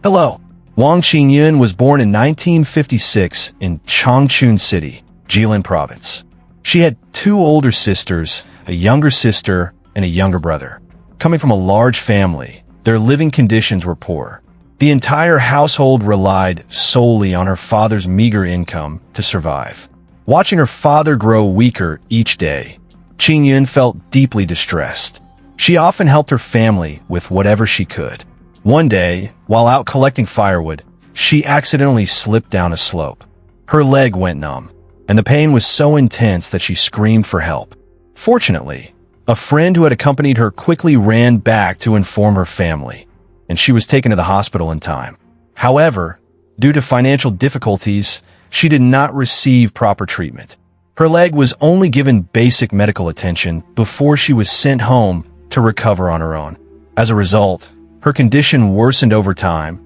Hello. Wong Chin Yun was born in 1956 in Changchun City, Jilin Province. She had two older sisters, a younger sister, and a younger brother. Coming from a large family, their living conditions were poor. The entire household relied solely on her father's meager income to survive. Watching her father grow weaker each day, Chin Yun felt deeply distressed. She often helped her family with whatever she could. One day, while out collecting firewood, she accidentally slipped down a slope. Her leg went numb, and the pain was so intense that she screamed for help. Fortunately, a friend who had accompanied her quickly ran back to inform her family, and she was taken to the hospital in time. However, due to financial difficulties, she did not receive proper treatment. Her leg was only given basic medical attention before she was sent home to recover on her own. As a result, her condition worsened over time,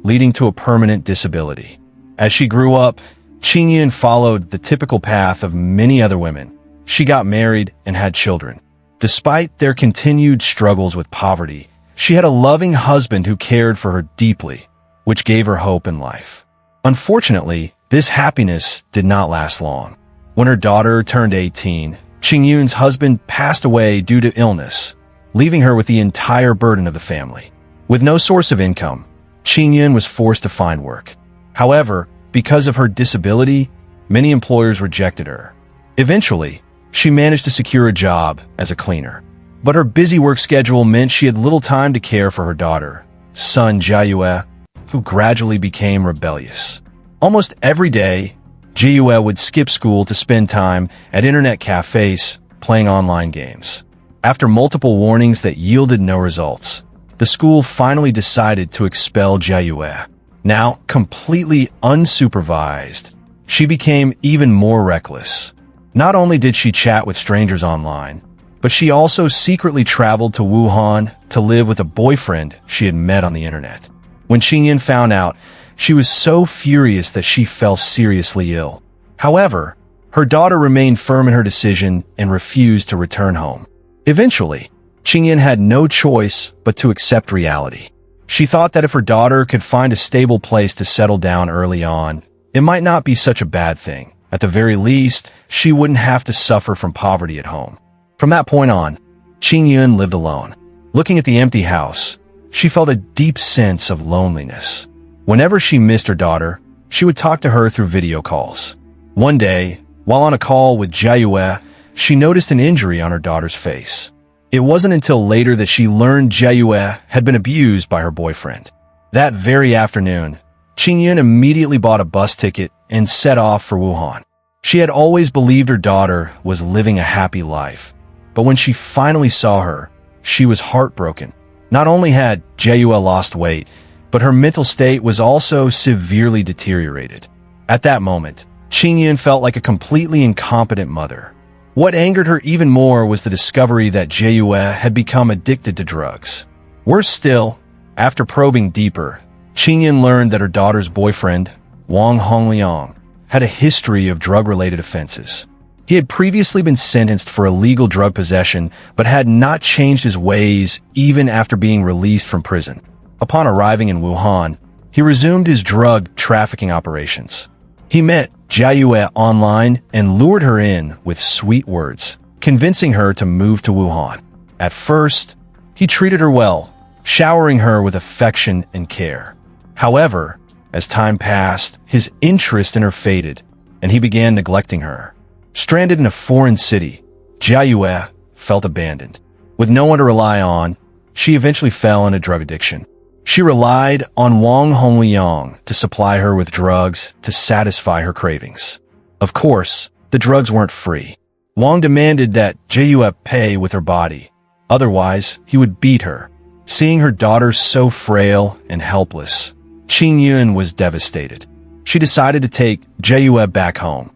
leading to a permanent disability. As she grew up, Chin Yun followed the typical path of many other women. She got married and had children. Despite their continued struggles with poverty, she had a loving husband who cared for her deeply, which gave her hope in life. Unfortunately, this happiness did not last long. When her daughter turned 18, Chin Yun's husband passed away due to illness, leaving her with the entire burden of the family. With no source of income, Chin Yun was forced to find work. However, because of her disability, many employers rejected her. Eventually, she managed to secure a job as a cleaner. But her busy work schedule meant she had little time to care for her daughter, son Jiayue, who gradually became rebellious. Almost every day, Jiayue would skip school to spend time at internet cafes playing online games. After multiple warnings that yielded no results, the school finally decided to expel Jiayue. Now, completely unsupervised, she became even more reckless. Not only did she chat with strangers online, but she also secretly traveled to Wuhan to live with a boyfriend she had met on the internet. When Chin Yun found out, she was so furious that she fell seriously ill. However, her daughter remained firm in her decision and refused to return home. Eventually, Chin Yun had no choice but to accept reality. She thought that if her daughter could find a stable place to settle down early on, it might not be such a bad thing. At the very least, she wouldn't have to suffer from poverty at home. From that point on, Chin Yun lived alone. Looking at the empty house, she felt a deep sense of loneliness. Whenever she missed her daughter, she would talk to her through video calls. One day, while on a call with Jiayue, she noticed an injury on her daughter's face. It wasn't until later that she learned Jiayue had been abused by her boyfriend. That very afternoon, Chin Yun immediately bought a bus ticket and set off for Wuhan. She had always believed her daughter was living a happy life, but when she finally saw her, she was heartbroken. Not only had Jiayue lost weight, but her mental state was also severely deteriorated. At that moment, Chin Yun felt like a completely incompetent mother. What angered her even more was the discovery that Jiayue had become addicted to drugs. Worse still, after probing deeper, Chin Yun learned that her daughter's boyfriend, Wong Hongliang, had a history of drug-related offenses. He had previously been sentenced for illegal drug possession, but had not changed his ways even after being released from prison. Upon arriving in Wuhan, he resumed his drug trafficking operations. He met Jiayue online and lured her in with sweet words, convincing her to move to Wuhan. At first, he treated her well, showering her with affection and care. However, as time passed, his interest in her faded, and he began neglecting her. Stranded in a foreign city, Jiayue felt abandoned. With no one to rely on, she eventually fell into drug addiction. She relied on Wong Hongliang to supply her with drugs to satisfy her cravings. Of course, the drugs weren't free. Wong demanded that Jiayue pay with her body, otherwise he would beat her. Seeing her daughter so frail and helpless, Chin Yun was devastated. She decided to take Jiayue back home,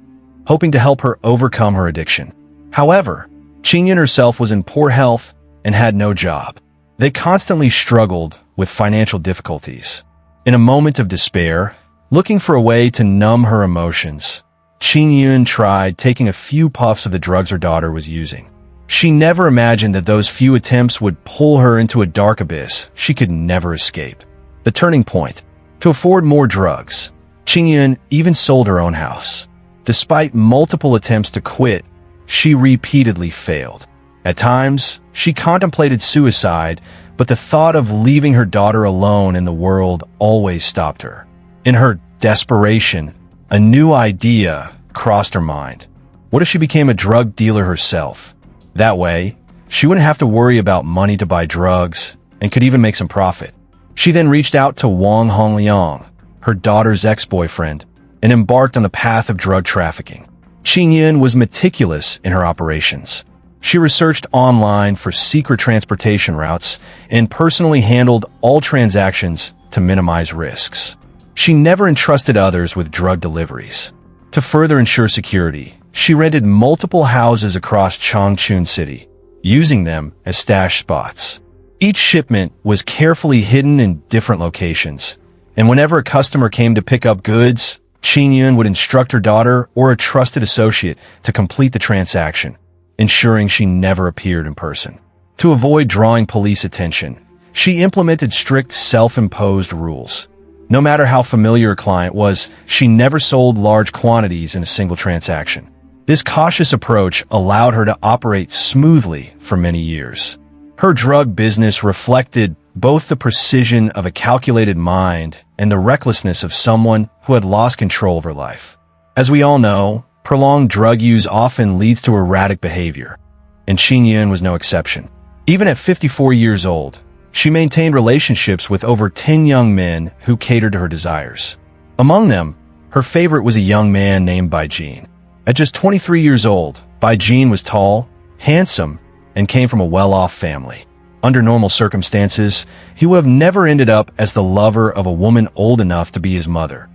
hoping to help her overcome her addiction. However, Chin Yun herself was in poor health and had no job. They constantly struggled with financial difficulties. In a moment of despair, looking for a way to numb her emotions, Chin Yun tried taking a few puffs of the drugs her daughter was using. She never imagined that those few attempts would pull her into a dark abyss she could never escape. The turning point To afford more drugs, Chin Yun even sold her own house. Despite multiple attempts to quit, she repeatedly failed. At times, she contemplated suicide, but the thought of leaving her daughter alone in the world always stopped her. In her desperation, a new idea crossed her mind. What if she became a drug dealer herself? That way, she wouldn't have to worry about money to buy drugs and could even make some profit. She then reached out to Wong Hongliang, her daughter's ex-boyfriend, and embarked on the path of drug trafficking. Chin Yun was meticulous in her operations. She researched online for secret transportation routes and personally handled all transactions to minimize risks. She never entrusted others with drug deliveries. To further ensure security, she rented multiple houses across Changchun City, using them as stash spots. Each shipment was carefully hidden in different locations, and whenever a customer came to pick up goods, Chin Yun would instruct her daughter or a trusted associate to complete the transaction, ensuring she never appeared in person. To avoid drawing police attention, she implemented strict self-imposed rules. No matter how familiar a client was, she never sold large quantities in a single transaction. This cautious approach allowed her to operate smoothly for many years. Her drug business reflected both the precision of a calculated mind and the recklessness of someone who had lost control of her life. As we all know, prolonged drug use often leads to erratic behavior, and Chin Yun was no exception. Even at 54 years old, she maintained relationships with over 10 young men who catered to her desires. Among them, her favorite was a young man named Bai Jin. At just 23 years old, Bai Jin was tall, handsome, and came from a well-off family. Under normal circumstances, he would have never ended up as the lover of a woman old enough to be his mother,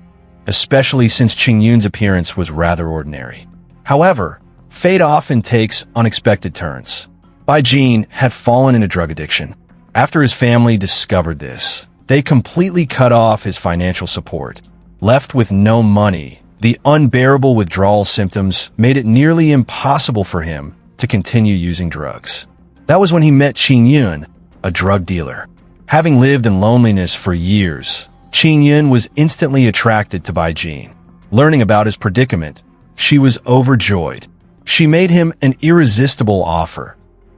especially since Chin Yun's appearance was rather ordinary. However, fate often takes unexpected turns. Bai Jin had fallen into drug addiction. After his family discovered this, they completely cut off his financial support. Left with no money, the unbearable withdrawal symptoms made it nearly impossible for him to continue using drugs. That was when he met Chin Yun, a drug dealer. Having lived in loneliness for years, Chin Yun was instantly attracted to Bai Jin. Learning about his predicament, she was overjoyed. She made him an irresistible offer.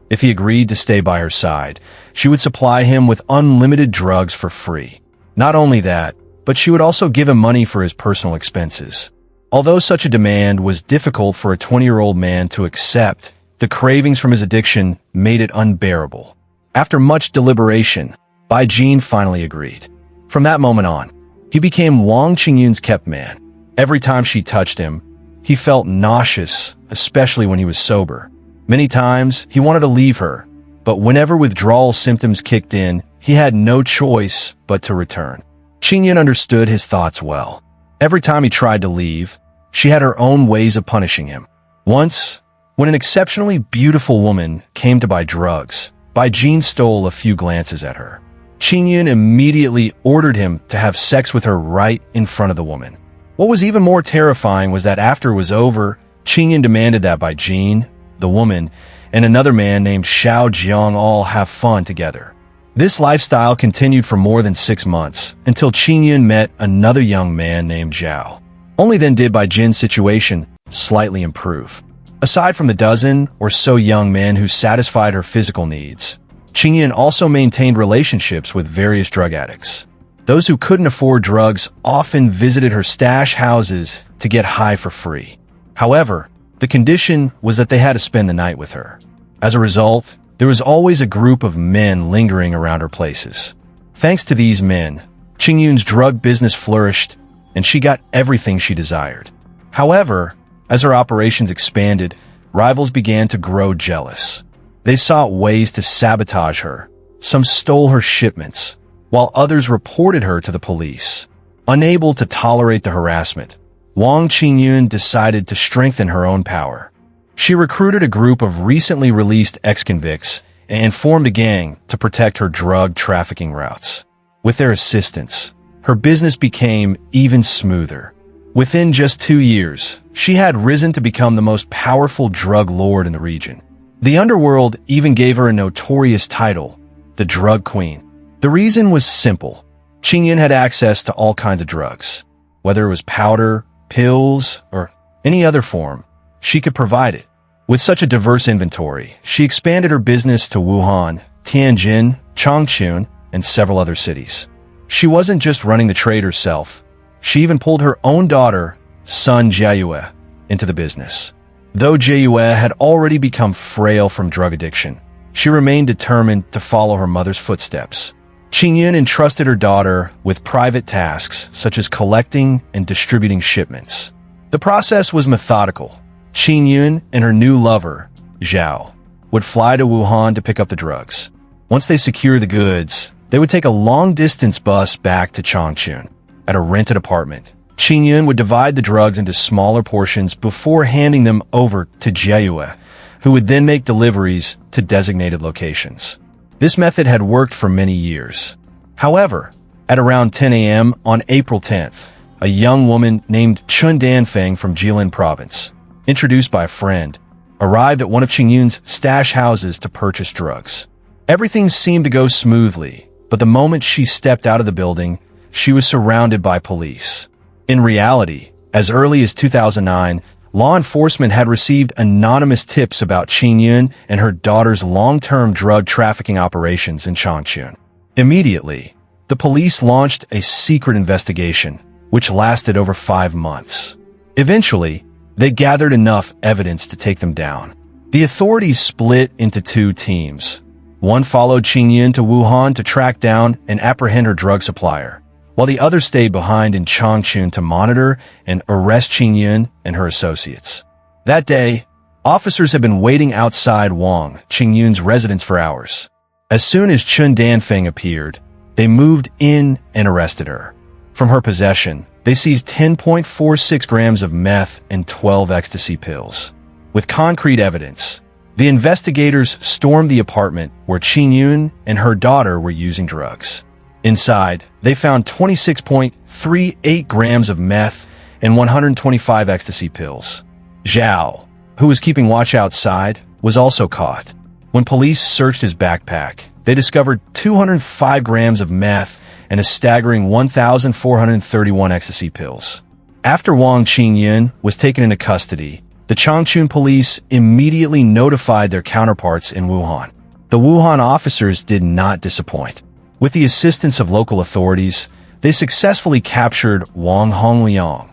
If he agreed to stay by her side, she would supply him with unlimited drugs for free. Not only that, but she would also give him money for his personal expenses. Although such a demand was difficult for a 20-year-old man to accept, the cravings from his addiction made it unbearable. After much deliberation, Bai Jin finally agreed. From that moment on, he became Wong Chin Yun's kept man. Every time she touched him, he felt nauseous, especially when he was sober. Many times, he wanted to leave her, but whenever withdrawal symptoms kicked in, he had no choice but to return. Chin Yun understood his thoughts well. Every time he tried to leave, she had her own ways of punishing him. Once, when an exceptionally beautiful woman came to buy drugs, Bai Jin stole a few glances at her. Chin Yun immediately ordered him to have sex with her right in front of the woman. What was even more terrifying was that after it was over, Chin Yun demanded that Bai Jin, the woman, and another man named Xiao Jiang all have fun together. This lifestyle continued for more than 6 months, until Chin Yun met another young man named Zhao. Only then did Bai Jin's situation slightly improve. Aside from the dozen or so young men who satisfied her physical needs, Chin Yun also maintained relationships with various drug addicts. Those who couldn't afford drugs often visited her stash houses to get high for free. However, the condition was that they had to spend the night with her. As a result, there was always a group of men lingering around her places. Thanks to these men, Chin Yun's drug business flourished, and she got everything she desired. However, as her operations expanded, rivals began to grow jealous. They sought ways to sabotage her. Some stole her shipments, while others reported her to the police. Unable to tolerate the harassment, Wong Chin Yun decided to strengthen her own power. She recruited a group of recently released ex-convicts and formed a gang to protect her drug trafficking routes. With their assistance, her business became even smoother. Within just 2 years, she had risen to become the most powerful drug lord in the region. The underworld even gave her a notorious title, the Drug Queen. The reason was simple. Chin Yun had access to all kinds of drugs. Whether it was powder, pills, or any other form, she could provide it. With such a diverse inventory, she expanded her business to Wuhan, Tianjin, Changchun, and several other cities. She wasn't just running the trade herself. She even pulled her own daughter, son Jiayue, into the business. Though Jiayue had already become frail from drug addiction, she remained determined to follow her mother's footsteps. Chin Yun entrusted her daughter with private tasks such as collecting and distributing shipments. The process was methodical. Chin Yun and her new lover, Zhao, would fly to Wuhan to pick up the drugs. Once they secured the goods, they would take a long-distance bus back to Changchun. At a rented apartment, Chin Yun would divide the drugs into smaller portions before handing them over to Jiayue, who would then make deliveries to designated locations. This method had worked for many years. However, at around 10 a.m. on April 10th, a young woman named Chun Danfeng from Jilin province, introduced by a friend, arrived at one of Chin Yun's stash houses to purchase drugs. Everything seemed to go smoothly, but the moment she stepped out of the building, she was surrounded by police. In reality, as early as 2009, law enforcement had received anonymous tips about Chin Yun and her daughter's long-term drug trafficking operations in Changchun. Immediately, the police launched a secret investigation, which lasted over 5 months. Eventually, they gathered enough evidence to take them down. The authorities split into 2 teams. One followed Chin Yun to Wuhan to track down and apprehend her drug supplier, while the other stayed behind in Changchun to monitor and arrest Chin Yun and her associates. That day, officers had been waiting outside Wong Chin Yun's residence for hours. As soon as Chun Danfeng appeared, they moved in and arrested her. From her possession, they seized 10.46 grams of meth and 12 ecstasy pills. With concrete evidence, the investigators stormed the apartment where Chin Yun and her daughter were using drugs. Inside, they found 26.38 grams of meth and 125 ecstasy pills. Zhao, who was keeping watch outside, was also caught. When police searched his backpack, they discovered 205 grams of meth and a staggering 1,431 ecstasy pills. After Wong Chin Yun was taken into custody, the Changchun police immediately notified their counterparts in Wuhan. The Wuhan officers did not disappoint. With the assistance of local authorities, they successfully captured Wang Hongliang,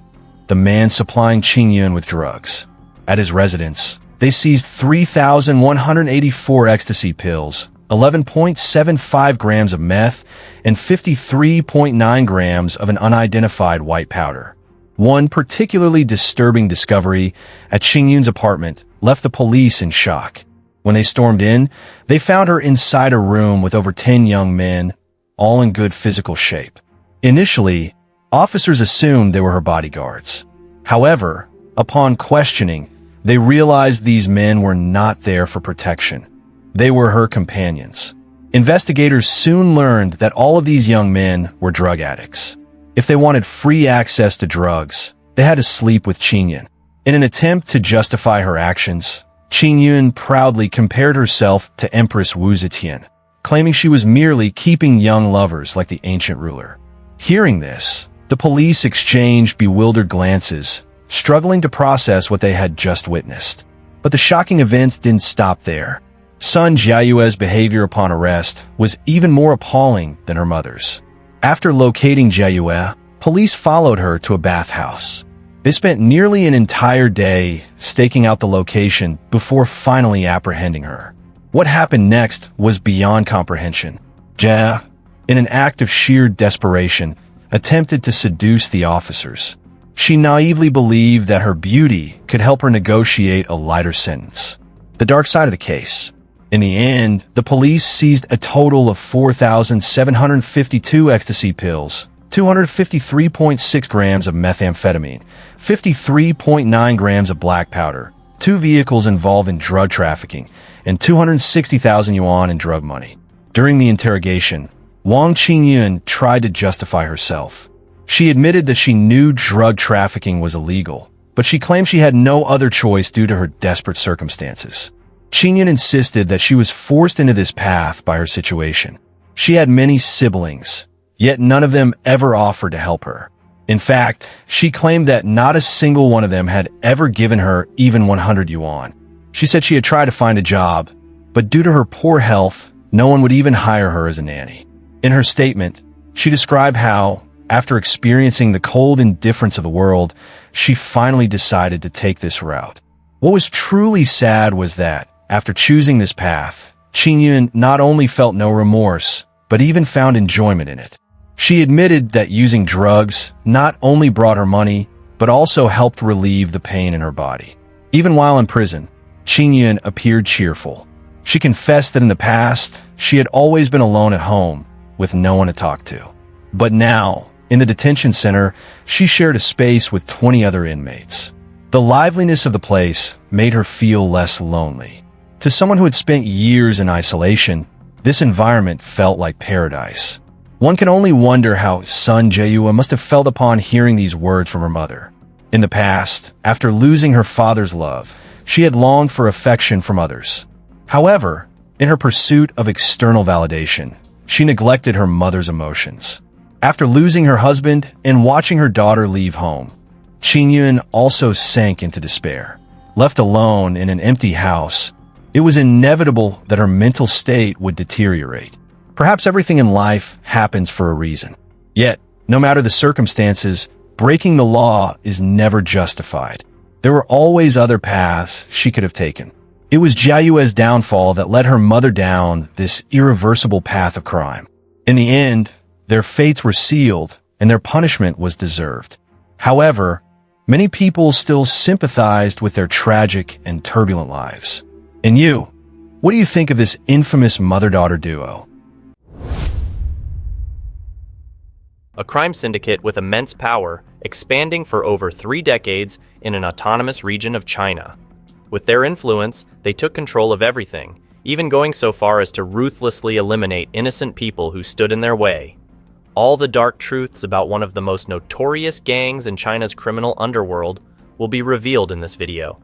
the man supplying Chin Yun with drugs. At his residence, they seized 3,184 ecstasy pills, 11.75 grams of meth, and 53.9 grams of an unidentified white powder. One particularly disturbing discovery at Chin Yun's apartment left the police in shock. When they stormed in, they found her inside a room with over 10 young men, all in good physical shape. Initially, officers assumed they were her bodyguards. However, upon questioning, they realized these men were not there for protection. They were her companions. Investigators soon learned that all of these young men were drug addicts. If they wanted free access to drugs, they had to sleep with Chin Yun. In an attempt to justify her actions, Chin Yun proudly compared herself to Empress Wu Zetian, claiming she was merely keeping young lovers like the ancient ruler. Hearing this, the police exchanged bewildered glances, struggling to process what they had just witnessed. But the shocking events didn't stop there. Son Jiayue's behavior upon arrest was even more appalling than her mother's. After locating Jiayue, police followed her to a bathhouse. They spent nearly an entire day staking out the location before finally apprehending her. What happened next was beyond comprehension. Jia, in an act of sheer desperation, attempted to seduce the officers. She naively believed that her beauty could help her negotiate a lighter sentence. The dark side of the case. In the end, the police seized a total of 4,752 ecstasy pills, 253.6 grams of methamphetamine, 53.9 grams of black powder, 2 vehicles involved in drug trafficking, and 260,000 yuan in drug money. During the interrogation, Wong Chin Yun tried to justify herself. She admitted that she knew drug trafficking was illegal, but she claimed she had no other choice due to her desperate circumstances. Chin Yun insisted that she was forced into this path by her situation. She had many siblings, yet none of them ever offered to help her. In fact, she claimed that not a single one of them had ever given her even 100 yuan. She said she had tried to find a job, but due to her poor health, no one would even hire her as a nanny. In her statement, she described how, after experiencing the cold indifference of the world, she finally decided to take this route. What was truly sad was that, after choosing this path, Chin Yun not only felt no remorse, but even found enjoyment in it. She admitted that using drugs not only brought her money, but also helped relieve the pain in her body. Even while in prison, Chin Yun appeared cheerful. She confessed that in the past, she had always been alone at home, with no one to talk to. But now, in the detention center, she shared a space with 20 other inmates. The liveliness of the place made her feel less lonely. To someone who had spent years in isolation, this environment felt like paradise. One can only wonder how Sun Jaeyua must have felt upon hearing these words from her mother. In the past, after losing her father's love, she had longed for affection from others. However, in her pursuit of external validation, she neglected her mother's emotions. After losing her husband and watching her daughter leave home, Chin Yun also sank into despair. Left alone in an empty house, it was inevitable that her mental state would deteriorate. Perhaps everything in life happens for a reason. Yet, no matter the circumstances, breaking the law is never justified. There were always other paths she could have taken. It was Jiayue's downfall that led her mother down this irreversible path of crime. In the end, their fates were sealed and their punishment was deserved. However, many people still sympathized with their tragic and turbulent lives. And you, what do you think of this infamous mother-daughter duo? A crime syndicate with immense power, expanding for over 3 decades in an autonomous region of China. With their influence, they took control of everything, even going so far as to ruthlessly eliminate innocent people who stood in their way. All the dark truths about one of the most notorious gangs in China's criminal underworld will be revealed in this video.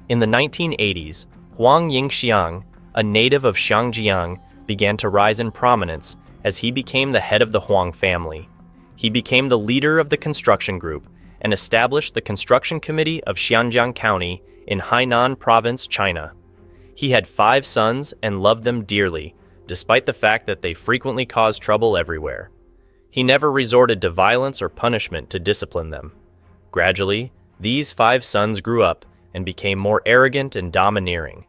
In the 1980s, Huang Yingxiang, a native of Xiangjiang, began to rise in prominence as he became the head of the Huang family. He became the leader of the construction group and established the Construction Committee of Xianjiang County in Hainan Province, China. He had 5 sons and loved them dearly, despite the fact that they frequently caused trouble everywhere. He never resorted to violence or punishment to discipline them. Gradually, these 5 sons grew up and became more arrogant and domineering.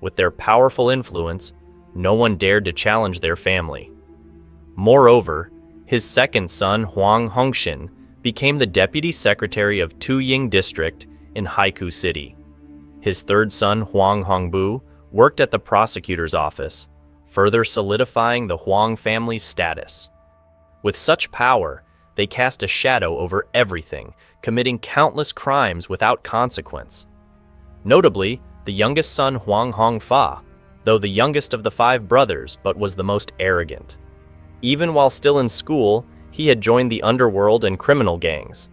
With their powerful influence, no one dared to challenge their family. Moreover, his second son, Huang Hongxin, became the deputy secretary of Tuying District in Haikou City. His third son, Huang Hongbu, worked at the prosecutor's office, further solidifying the Huang family's status. With such power, they cast a shadow over everything, committing countless crimes without consequence. Notably, the youngest son Huang Hongfa, though the youngest of the 5 brothers, but was the most arrogant. Even while still in school, he had joined the underworld and criminal gangs.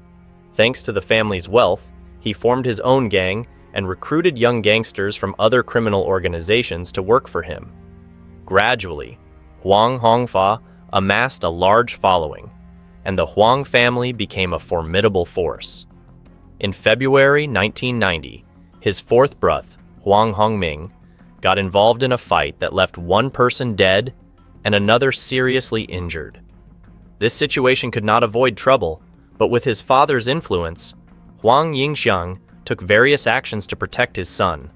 Thanks to the family's wealth, he formed his own gang and recruited young gangsters from other criminal organizations to work for him. Gradually, Huang Hongfa amassed a large following, and the Huang family became a formidable force. In February 1990, his 4th brother, Huang Hongming, got involved in a fight that left 1 person dead and another seriously injured. This situation could not avoid trouble, but with his father's influence, Huang Yingxiang took various actions to protect his son.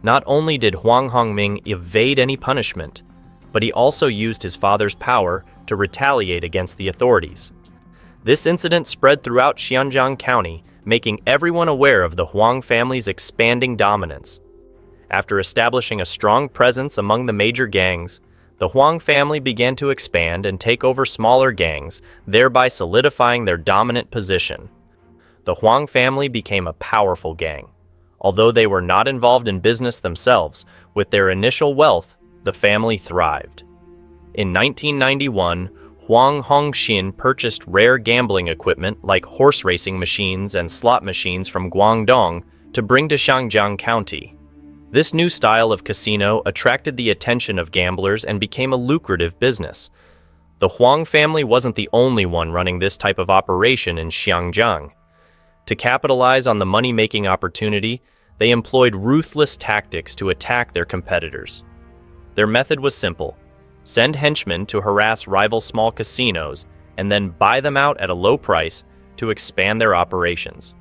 Not only did Huang Hongming evade any punishment, but he also used his father's power to retaliate against the authorities. This incident spread throughout Xianjiang County, making everyone aware of the Huang family's expanding dominance. After establishing a strong presence among the major gangs, the Huang family began to expand and take over smaller gangs, thereby solidifying their dominant position. The Huang family became a powerful gang. Although they were not involved in business themselves, with their initial wealth, the family thrived. In 1991, Huang Hongxin purchased rare gambling equipment like horse racing machines and slot machines from Guangdong to bring to Xianjiang County. This new style of casino attracted the attention of gamblers and became a lucrative business. The Huang family wasn't the only one running this type of operation in Xiangjiang. To capitalize on the money-making opportunity, they employed ruthless tactics to attack their competitors. Their method was simple: send henchmen to harass rival small casinos and then buy them out at a low price to expand their operations.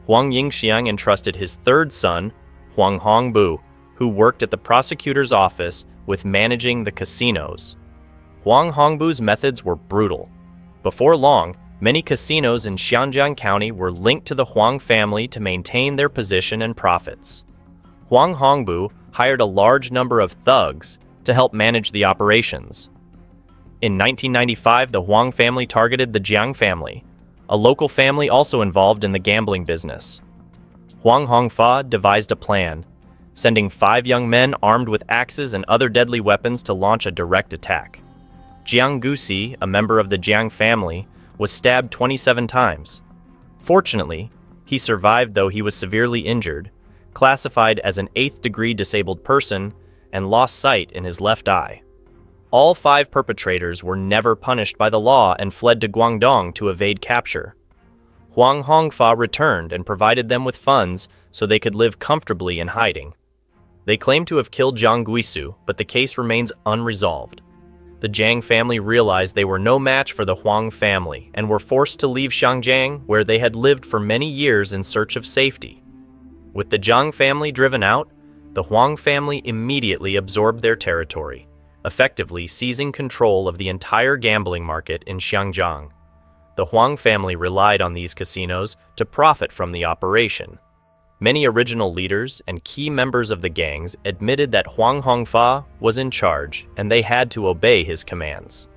Huang Yingxiang entrusted his third son, Huang Hongbu, who worked at the prosecutor's office, with managing the casinos. Huang Hongbu's methods were brutal. Before long, many casinos in Xianjiang County were linked to the Huang family to maintain their position and profits. Huang Hongbu hired a large number of thugs to help manage the operations. In 1995, the Huang family targeted the Jiang family, a local family also involved in the gambling business. Huang Hongfa devised a plan, sending 5 young men armed with axes and other deadly weapons to launch a direct attack. Jiang Gusi, a member of the Jiang family, was stabbed 27 times. Fortunately, he survived, though he was severely injured, classified as an 8th-degree disabled person, and lost sight in his left eye. All 5 perpetrators were never punished by the law and fled to Guangdong to evade capture. Huang Hongfa returned and provided them with funds so they could live comfortably in hiding. They claim to have killed Jiang Guisu, but the case remains unresolved. The Jiang family realized they were no match for the Huang family and were forced to leave Xiangjiang, where they had lived for many years in search of safety. With the Jiang family driven out, the Huang family immediately absorbed their territory, effectively seizing control of the entire gambling market in Xiangjiang. The Huang family relied on these casinos to profit from the operation. Many original leaders and key members of the gangs admitted that Huang Hongfa was in charge and they had to obey his commands.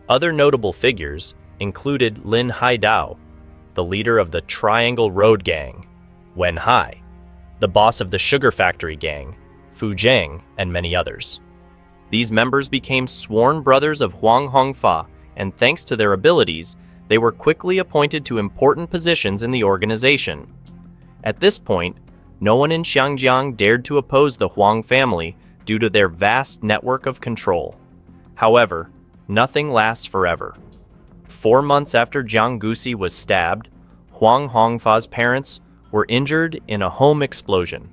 Other notable figures included Lin Haidao, the leader of the Triangle Road Gang, Wen Hai, the boss of the Sugar Factory Gang, Fu Zheng, and many others. These members became sworn brothers of Huang Hongfa, and thanks to their abilities, they were quickly appointed to important positions in the organization. At this point, no one in Xiangjiang dared to oppose the Huang family due to their vast network of control. However, nothing lasts forever. 4 months after Jiang Gusi was stabbed, Huang Hongfa's parents were injured in a home explosion.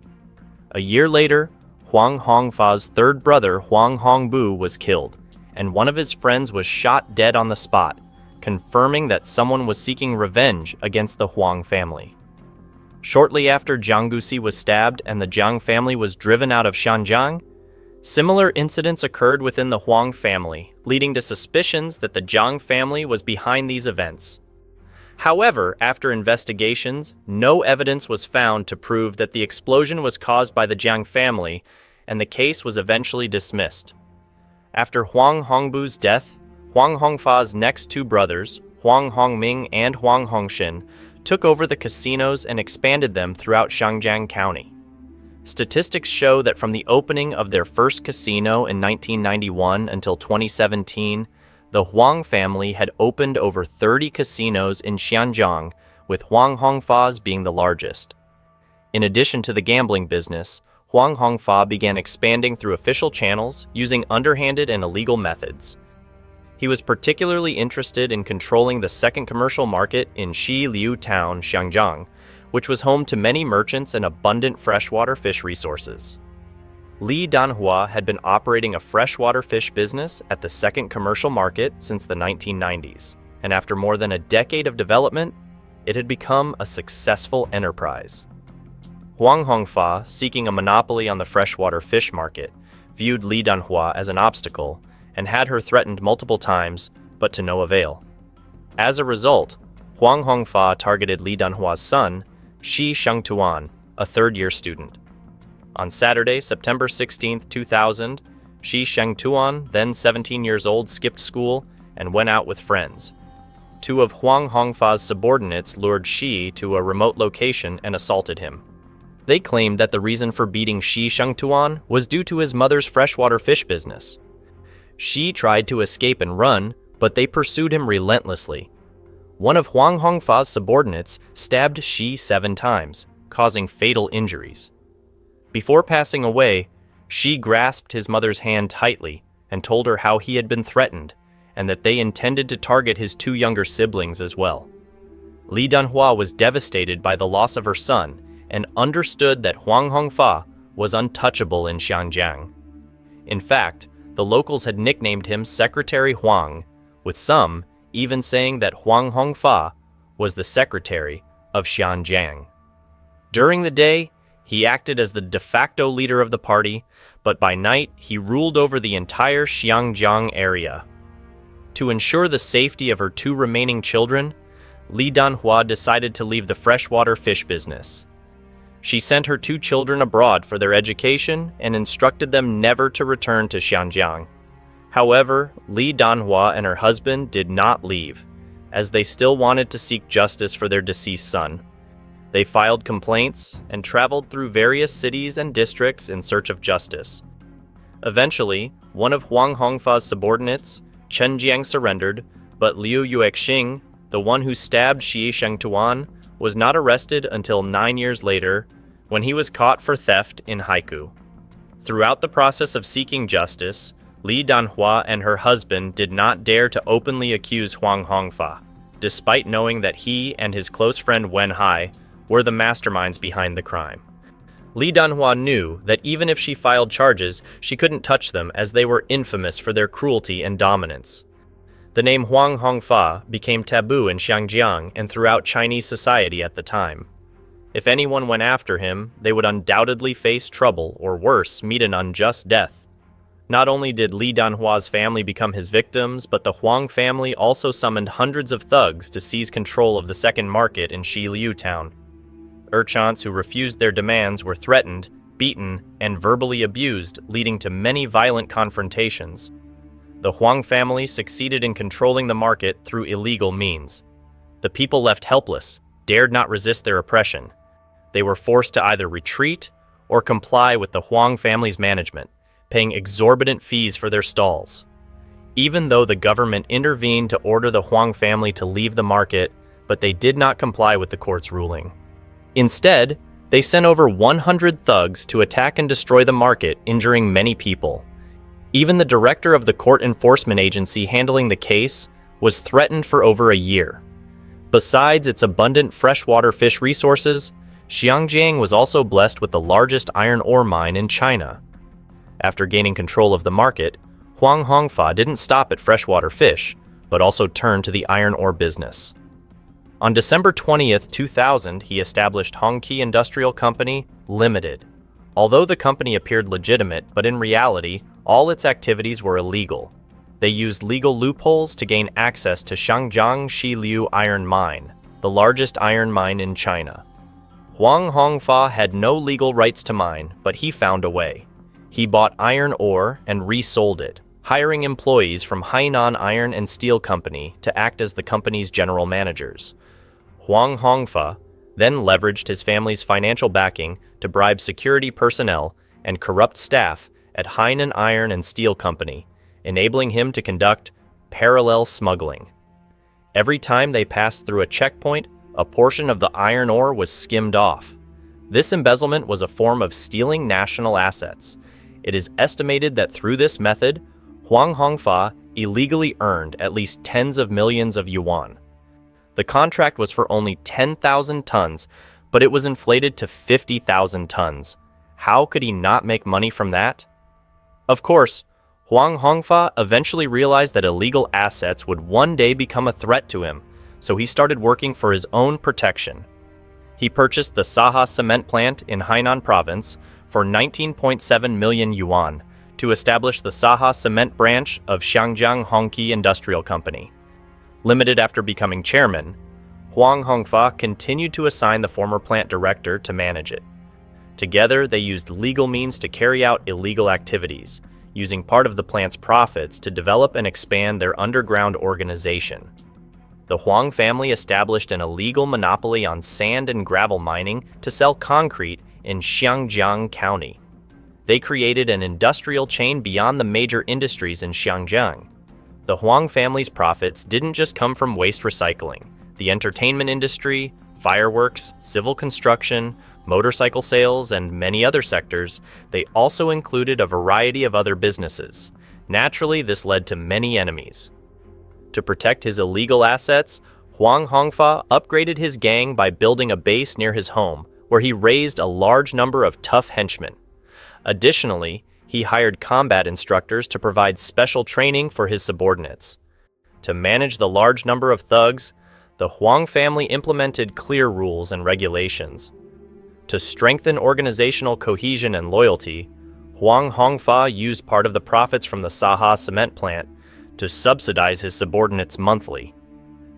A year later, Huang Hongfa's third brother, Huang Hongbu, was killed, and one of his friends was shot dead on the spot, confirming that someone was seeking revenge against the Huang family. Shortly after Jiang Gusi was stabbed and the Jiang family was driven out of Xianjiang, similar incidents occurred within the Huang family, leading to suspicions that the Jiang family was behind these events. However, after investigations, no evidence was found to prove that the explosion was caused by the Jiang family, and the case was eventually dismissed. After Huang Hongbu's death, Huang Hongfa's next 2 brothers, Huang Hongming and Huang Hongshin, took over the casinos and expanded them throughout Xiangjiang County. Statistics show that from the opening of their first casino in 1991 until 2017, the Huang family had opened over 30 casinos in Xianjiang, with Huang Hongfa's being the largest. In addition to the gambling business, Huang Hongfa began expanding through official channels using underhanded and illegal methods. He was particularly interested in controlling the second commercial market in Xiliu Town, Xiangjiang, which was home to many merchants and abundant freshwater fish resources. Li Danhua had been operating a freshwater fish business at the second commercial market since the 1990s, and after more than a decade of development, it had become a successful enterprise. Huang Hongfa, seeking a monopoly on the freshwater fish market, viewed Li Danhua as an obstacle and had her threatened multiple times, but to no avail. As a result, Huang Hongfa targeted Li Danhua's son, Shi Shengtuan, a third-year student. On Saturday, September 16, 2000, Shi Shengtuan, then 17 years old, skipped school and went out with friends. 2 of Huang Hongfa's subordinates lured Shi to a remote location and assaulted him. They claimed that the reason for beating Shi Shengtuan was due to his mother's freshwater fish business. Shi tried to escape and run, but they pursued him relentlessly. One of Huang Hongfa's subordinates stabbed Shi 7 times, causing fatal injuries. Before passing away, Shi grasped his mother's hand tightly and told her how he had been threatened, and that they intended to target his two younger siblings as well. Li Danhua was devastated by the loss of her son and understood that Huang Hongfa was untouchable in Xianjiang. In fact, the locals had nicknamed him Secretary Huang, with some even saying that Huang Hongfa was the secretary of Xianjiang. During the day, he acted as the de facto leader of the party, but by night he ruled over the entire Xianjiang area. To ensure the safety of her two remaining children, Li Danhua decided to leave the freshwater fish business. She sent her two children abroad for their education and instructed them never to return to Xianjiang. However, Li Danhua and her husband did not leave, as they still wanted to seek justice for their deceased son. They filed complaints and traveled through various cities and districts in search of justice. Eventually, one of Huang Hongfa's subordinates, Chen Jiang, surrendered, but Liu Yuexing, the one who stabbed Xi Shengtuan, was not arrested until 9 years later, when he was caught for theft in Haikou. Throughout the process of seeking justice, Li Danhua and her husband did not dare to openly accuse Huang Hongfa, despite knowing that he and his close friend Wen Hai were the masterminds behind the crime. Li Danhua knew that even if she filed charges, she couldn't touch them as they were infamous for their cruelty and dominance. The name Huang Hongfa became taboo in Xianjiang and throughout Chinese society at the time. If anyone went after him, they would undoubtedly face trouble or worse, meet an unjust death. Not only did Li Danhua's family become his victims, but the Huang family also summoned hundreds of thugs to seize control of the second market in Xiliu town. Urchants who refused their demands were threatened, beaten, and verbally abused, leading to many violent confrontations. The Huang family succeeded in controlling the market through illegal means. The people left helpless, dared not resist their oppression. They were forced to either retreat or comply with the Huang family's management, paying exorbitant fees for their stalls. Even though the government intervened to order the Huang family to leave the market, but they did not comply with the court's ruling. Instead, they sent over 100 thugs to attack and destroy the market, injuring many people. Even the director of the court enforcement agency handling the case was threatened for over a year. Besides its abundant freshwater fish resources, Xianjiang was also blessed with the largest iron ore mine in China. After gaining control of the market, Huang Hongfa didn't stop at freshwater fish, but also turned to the iron ore business. On December 20th, 2000, he established Hongqi Industrial Company Limited. Although the company appeared legitimate, but in reality, all its activities were illegal. They used legal loopholes to gain access to Shangjiang Xiliu Iron Mine, the largest iron mine in China. Huang Hongfa had no legal rights to mine, but he found a way. He bought iron ore and resold it, hiring employees from Hainan Iron and Steel Company to act as the company's general managers. Huang Hongfa then leveraged his family's financial backing to bribe security personnel and corrupt staff at Hainan Iron and Steel Company, enabling him to conduct parallel smuggling. Every time they passed through a checkpoint, a portion of the iron ore was skimmed off. This embezzlement was a form of stealing national assets. It is estimated that through this method, Huang Hongfa illegally earned at least tens of millions of yuan. The contract was for only 10,000 tons, but it was inflated to 50,000 tons. How could he not make money from that? Of course, Huang Hongfa eventually realized that illegal assets would one day become a threat to him, so he started working for his own protection. He purchased the Saha cement plant in Hainan province for 19.7 million yuan to establish the Saha cement branch of Xianjiang Hongqi Industrial Company. Limited after becoming chairman, Huang Hongfa continued to assign the former plant director to manage it. Together, they used legal means to carry out illegal activities, using part of the plant's profits to develop and expand their underground organization. The Huang family established an illegal monopoly on sand and gravel mining to sell concrete in Xiangjiang County. They created an industrial chain beyond the major industries in Xiangjiang. The Huang family's profits didn't just come from waste recycling. The entertainment industry, fireworks, civil construction, motorcycle sales, and many other sectors, they also included a variety of other businesses. Naturally, this led to many enemies. To protect his illegal assets, Huang Hongfa upgraded his gang by building a base near his home, where he raised a large number of tough henchmen. Additionally, he hired combat instructors to provide special training for his subordinates. To manage the large number of thugs, the Huang family implemented clear rules and regulations. To strengthen organizational cohesion and loyalty, Huang Hongfa used part of the profits from the Saha cement plant to subsidize his subordinates monthly.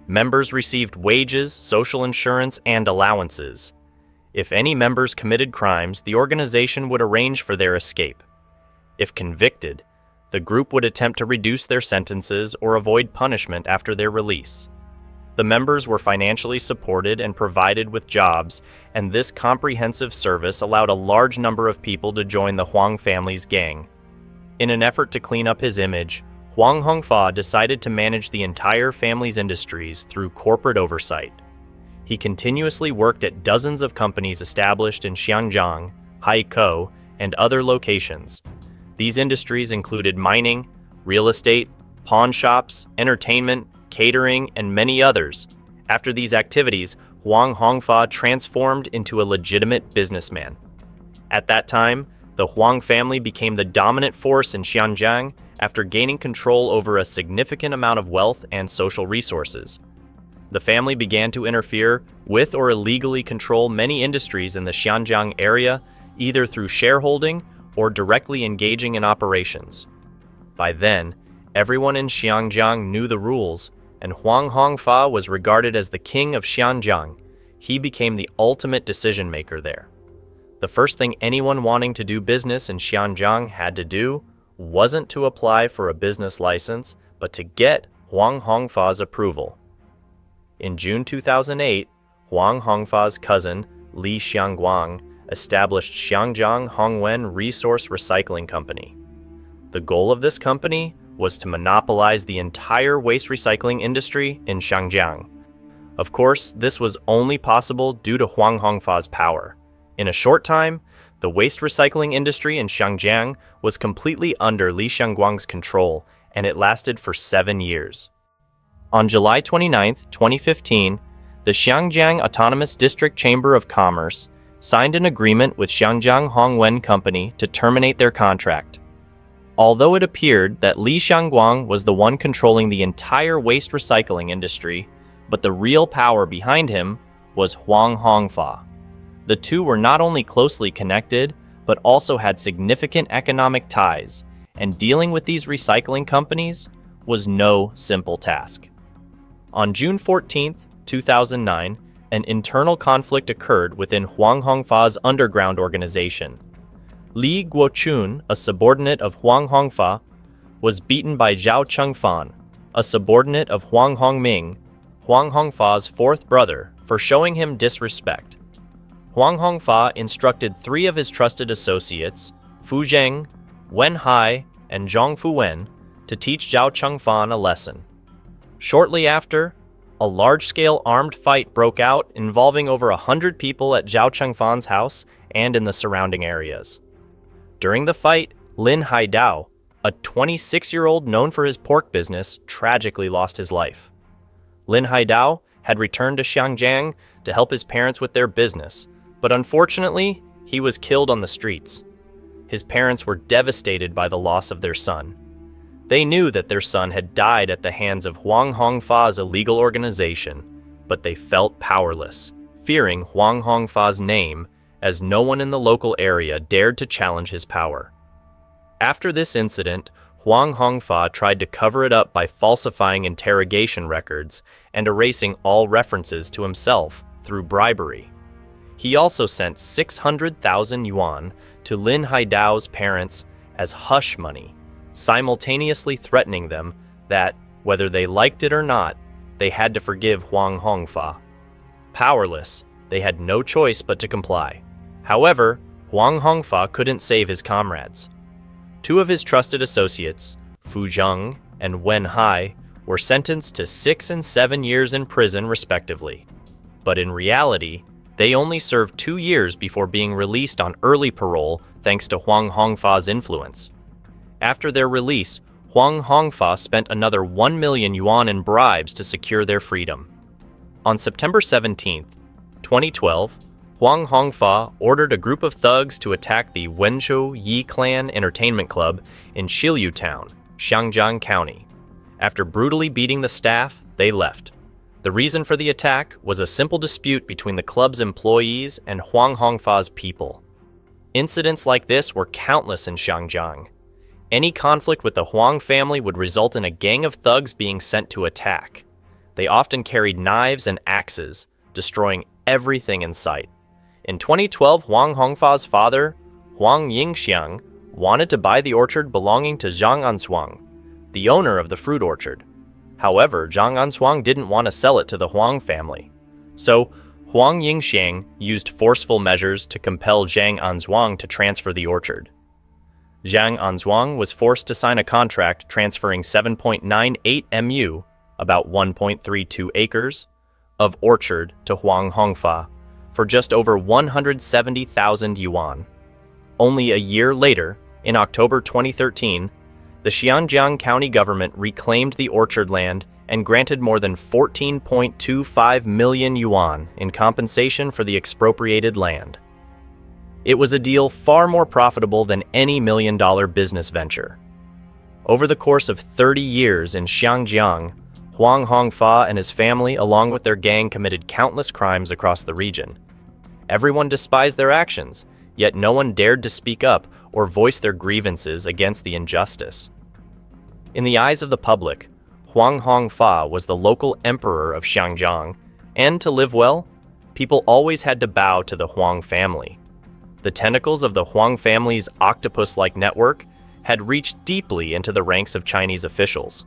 Members received wages, social insurance, and allowances. If any members committed crimes, the organization would arrange for their escape. If convicted, the group would attempt to reduce their sentences or avoid punishment after their release. The members were financially supported and provided with jobs, and this comprehensive service allowed a large number of people to join the Huang family's gang. In an effort to clean up his image, Huang Hongfa decided to manage the entire family's industries through corporate oversight. He continuously worked at dozens of companies established in Xiangjiang, Haikou, and other locations. These industries included mining, real estate, pawn shops, entertainment, catering, and many others. After these activities, Huang Hongfa transformed into a legitimate businessman. At that time, the Huang family became the dominant force in Xiangjiang after gaining control over a significant amount of wealth and social resources. The family began to interfere with or illegally control many industries in the Xiangjiang area, either through shareholding or directly engaging in operations. By then, everyone in Xiangjiang knew the rules, and Huang Hongfa was regarded as the king of Xiangjiang. He became the ultimate decision-maker there. The first thing anyone wanting to do business in Xiangjiang had to do wasn't to apply for a business license, but to get Huang Hongfa's approval. In June 2008, Huang Hongfa's cousin, Li Xiangguang, established Xiangjiang Hongwen Resource Recycling Company. The goal of this company was to monopolize the entire waste recycling industry in Xiangjiang. Of course, this was only possible due to Huang Hongfa's power. In a short time, the waste recycling industry in Xiangjiang was completely under Li Xiangguang's control, and it lasted for 7 years. On July 29, 2015, the Xiangjiang Autonomous District Chamber of Commerce signed an agreement with Xiangjiang Hongwen Company to terminate their contract. Although it appeared that Li Xiangguang was the one controlling the entire waste recycling industry, but the real power behind him was Huang Hongfa. The two were not only closely connected, but also had significant economic ties, and dealing with these recycling companies was no simple task. On June 14, 2009, an internal conflict occurred within Huang Hongfa's underground organization. Li Guochun, a subordinate of Huang Hongfa, was beaten by Zhao Chengfan, a subordinate of Huang Hongming, Huang Hongfa's fourth brother, for showing him disrespect. Huang Hongfa instructed 3 of his trusted associates, Fu Zheng, Wen Hai, and Zhang Fuwen, to teach Zhao Chengfan a lesson. Shortly after, a large-scale armed fight broke out involving over 100 people at Zhao Chengfan's house and in the surrounding areas. During the fight, Lin Haidao, a 26-year-old known for his pork business, tragically lost his life. Lin Haidao had returned to Xiangjiang to help his parents with their business, but unfortunately, he was killed on the streets. His parents were devastated by the loss of their son. They knew that their son had died at the hands of Huang Hongfa's illegal organization, but they felt powerless, fearing Huang Hongfa's name, as no one in the local area dared to challenge his power. After this incident, Huang Hongfa tried to cover it up by falsifying interrogation records and erasing all references to himself through bribery. He also sent 600,000 yuan to Lin Haidao's parents as hush money, simultaneously threatening them that, whether they liked it or not, they had to forgive Huang Hongfa. Powerless, they had no choice but to comply. However, Huang Hongfa couldn't save his comrades. 2 of his trusted associates, Fu Zheng and Wen Hai, were sentenced to 6 and 7 years in prison respectively. But in reality, they only served 2 years before being released on early parole thanks to Huang Hongfa's influence. After their release, Huang Hongfa spent another 1 million yuan in bribes to secure their freedom. On September 17, 2012, Huang Hongfa ordered a group of thugs to attack the Wenzhou Yi Clan Entertainment Club in Shiliu Town, Xiangjiang County. After brutally beating the staff, they left. The reason for the attack was a simple dispute between the club's employees and Huang Hongfa's people. Incidents like this were countless in Xiangjiang. Any conflict with the Huang family would result in a gang of thugs being sent to attack. They often carried knives and axes, destroying everything in sight. In 2012, Huang Hongfa's father, Huang Yingxiang, wanted to buy the orchard belonging to Zhang Anzuang, the owner of the fruit orchard. However, Zhang Anzuang didn't want to sell it to the Huang family. So, Huang Yingxiang used forceful measures to compel Zhang Anzuang to transfer the orchard. Zhang Anzuang was forced to sign a contract transferring 7.98 mu, about 1.32 acres, of orchard to Huang Hongfa for just over 170,000 yuan. Only a year later, in October 2013, the Xianjiang County government reclaimed the orchard land and granted more than 14.25 million yuan in compensation for the expropriated land. It was a deal far more profitable than any million-dollar business venture. Over the course of 30 years in Xiangjiang, Huang Hongfa and his family, along with their gang, committed countless crimes across the region. Everyone despised their actions, yet no one dared to speak up or voice their grievances against the injustice. In the eyes of the public, Huang Hongfa was the local emperor of Xiangjiang, and to live well, people always had to bow to the Huang family. The tentacles of the Huang family's octopus-like network had reached deeply into the ranks of Chinese officials.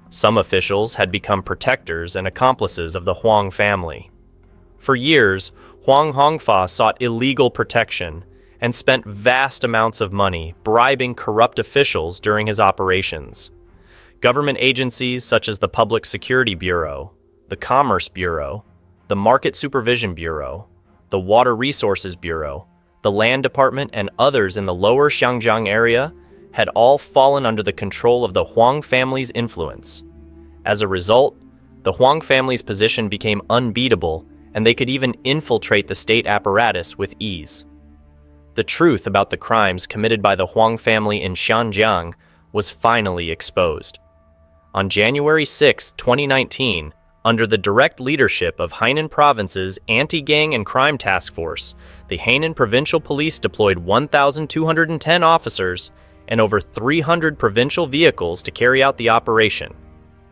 Some officials had become protectors and accomplices of the Huang family. For years, Huang Hongfa sought illegal protection and spent vast amounts of money bribing corrupt officials during his operations. Government agencies such as the Public Security Bureau, the Commerce Bureau, the Market Supervision Bureau, the Water Resources Bureau, the Land Department, and others in the lower Xiangjiang area had all fallen under the control of the Huang family's influence. As a result, the Huang family's position became unbeatable, and they could even infiltrate the state apparatus with ease. The truth about the crimes committed by the Huang family in Xianjiang was finally exposed. On January 6, 2019, under the direct leadership of Hainan Province's Anti-Gang and Crime Task Force, the Hainan Provincial Police deployed 1,210 officers and over 300 provincial vehicles to carry out the operation.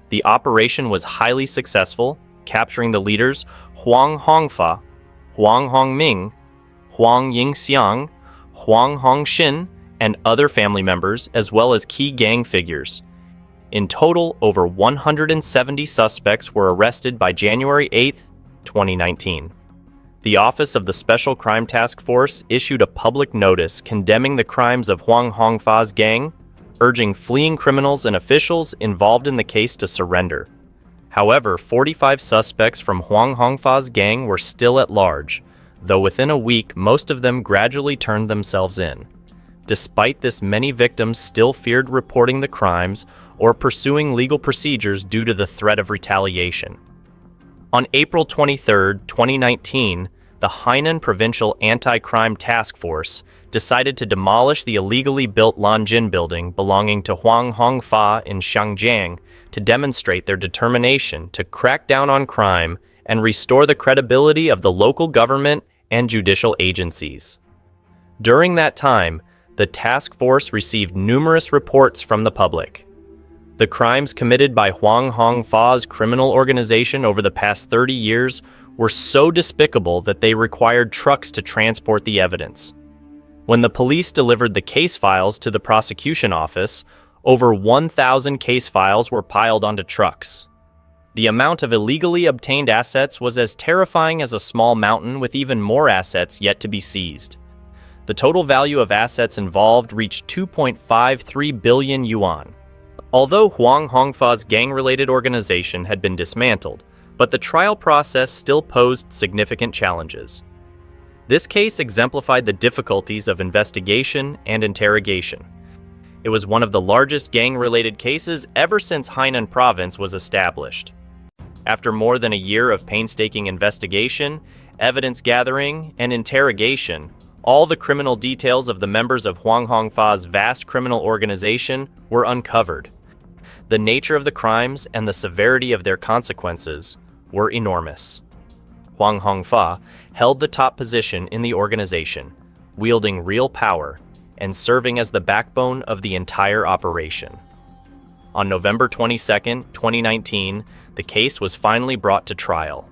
The operation was highly successful, capturing the leaders Huang Hongfa, Huang Hongming, Huang Yingxiang, Huang Hongxin, and other family members, as well as key gang figures. In total, over 170 suspects were arrested by January 8, 2019. The Office of the Special Crime Task Force issued a public notice condemning the crimes of Huang Hongfa's gang, urging fleeing criminals and officials involved in the case to surrender. However, 45 suspects from Huang Hongfa's gang were still at large, though within a week most of them gradually turned themselves in. Despite this, many victims still feared reporting the crimes or pursuing legal procedures due to the threat of retaliation. On April 23, 2019, the Hainan Provincial Anti-Crime Task Force decided to demolish the illegally built Lanjin building belonging to Huang Hongfa in Xiangjiang to demonstrate their determination to crack down on crime and restore the credibility of the local government and judicial agencies. During that time, the task force received numerous reports from the public. The crimes committed by Huang Hongfa's criminal organization over the past 30 years were so despicable that they required trucks to transport the evidence. When the police delivered the case files to the prosecution office, over 1,000 case files were piled onto trucks. The amount of illegally obtained assets was as terrifying as a small mountain, with even more assets yet to be seized. The total value of assets involved reached 2.53 billion yuan. Although Huang Hongfa's gang-related organization had been dismantled, but the trial process still posed significant challenges. This case exemplified the difficulties of investigation and interrogation. It was one of the largest gang-related cases ever since Hainan Province was established. After more than a year of painstaking investigation, evidence gathering, and interrogation, all the criminal details of the members of Huang Hongfa's vast criminal organization were uncovered. The nature of the crimes and the severity of their consequences were enormous. Huang Hongfa held the top position in the organization, wielding real power and serving as the backbone of the entire operation. On November 22, 2019, the case was finally brought to trial.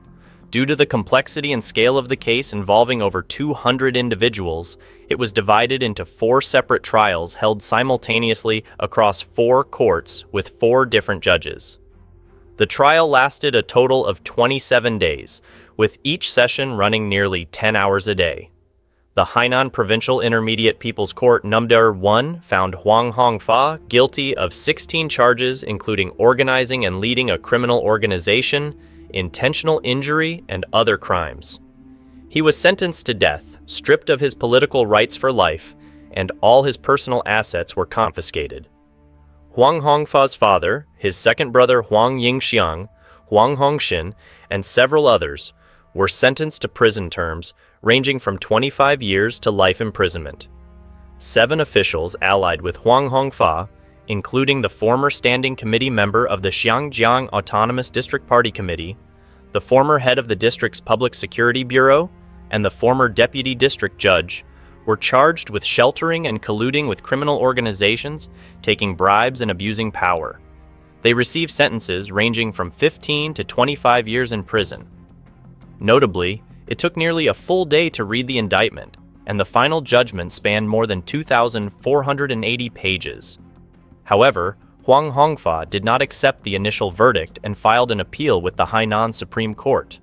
Due to the complexity and scale of the case involving over 200 individuals, it was divided into 4 separate trials held simultaneously across 4 courts with 4 different judges. The trial lasted a total of 27 days, with each session running nearly 10 hours a day. The Hainan Provincial Intermediate People's Court Number 1 found Huang Hongfa guilty of 16 charges including organizing and leading a criminal organization, intentional injury, and other crimes. He was sentenced to death, stripped of his political rights for life, and all his personal assets were confiscated. Huang Hongfa's father, his second brother Huang Yingxiang, Huang Hongxin, and several others were sentenced to prison terms ranging from 25 years to life imprisonment. 7 officials allied with Huang Hongfa, including the former standing committee member of the Xiangjiang Autonomous District Party Committee, the former head of the district's Public Security Bureau, and the former deputy district judge, were charged with sheltering and colluding with criminal organizations, taking bribes and abusing power. They received sentences ranging from 15 to 25 years in prison. Notably, it took nearly a full day to read the indictment, and the final judgment spanned more than 2,480 pages. However, Huang Hongfa did not accept the initial verdict and filed an appeal with the Hainan Supreme Court.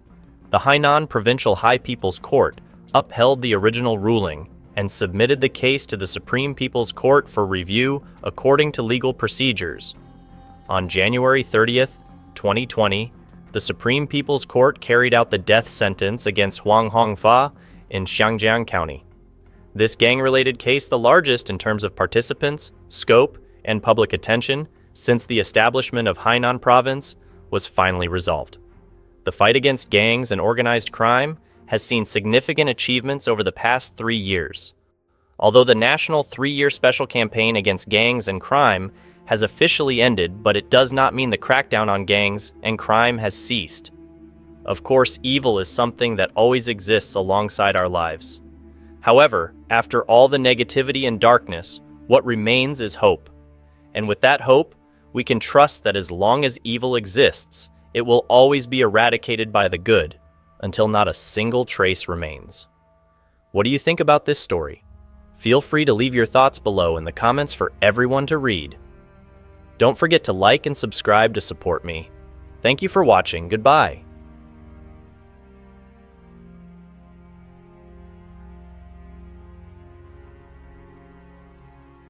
The Hainan Provincial High People's Court upheld the original ruling and submitted the case to the Supreme People's Court for review according to legal procedures. On January 30, 2020, the Supreme People's Court carried out the death sentence against Huang Hongfa in Xiangjiang County. This gang-related case, the largest in terms of participants, scope, and public attention since the establishment of Hainan Province, was finally resolved. The fight against gangs and organized crime has seen significant achievements over the past 3 years. Although the national 3-year special campaign against gangs and crime has officially ended, but it does not mean the crackdown on gangs and crime has ceased. Of course, evil is something that always exists alongside our lives. However, after all the negativity and darkness, what remains is hope. And with that hope, we can trust that as long as evil exists, it will always be eradicated by the good, until not a single trace remains. What do you think about this story? Feel free to leave your thoughts below in the comments for everyone to read. Don't forget to like and subscribe to support me. Thank you for watching. Goodbye.